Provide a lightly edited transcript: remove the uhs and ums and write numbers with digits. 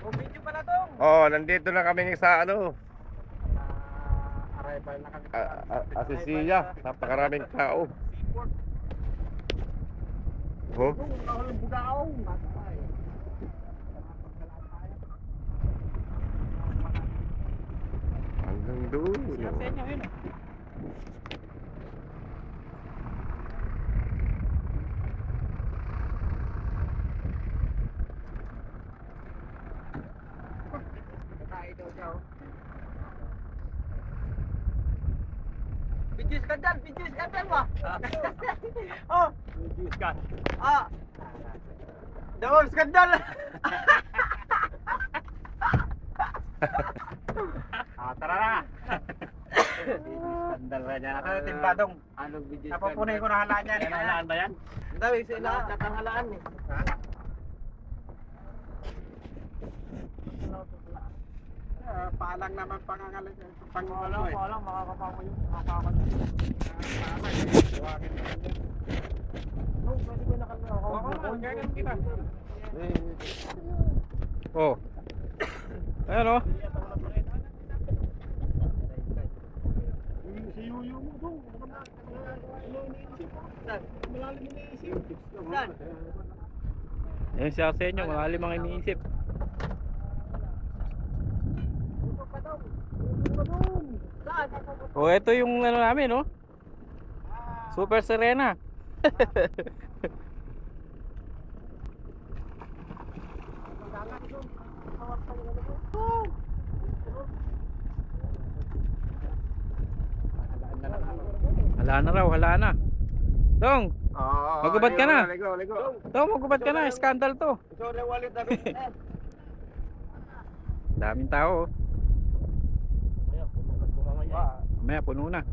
O video pala tong. Oh, nandito na kami sa ano, Arrival na kami. Asisiya. Napakaraming tao. Seaport. Oh, Walang bugaong. hanggang doon. Siya sa inyo yun. Video skandal ba? Oh, video skandal. Ah. Dawal skandal. Tara na. Skandal na niya. Ano timbadong? Anong video skandal? Napapunay ko na halaan yan. Halaan ba yan? Ang dami sila. Katang halaan eh. Ha? Paalang naman pangangalan pangulo eh. Paalang makakapako yung makakapako. Pwede ko nakakapako. Oh. Ayan oh. Si Yuyo mo doon. Malalim mo iniisip. Saan? Yan siya sa inyo, malalim ang iniisip. Oh, ito yung ano namin, no? Super Serena. Hala na raw, hala na. Dong, magubad ka na. Dong, magubad ka na, skandal to. Daming tao. Mamaya puno na.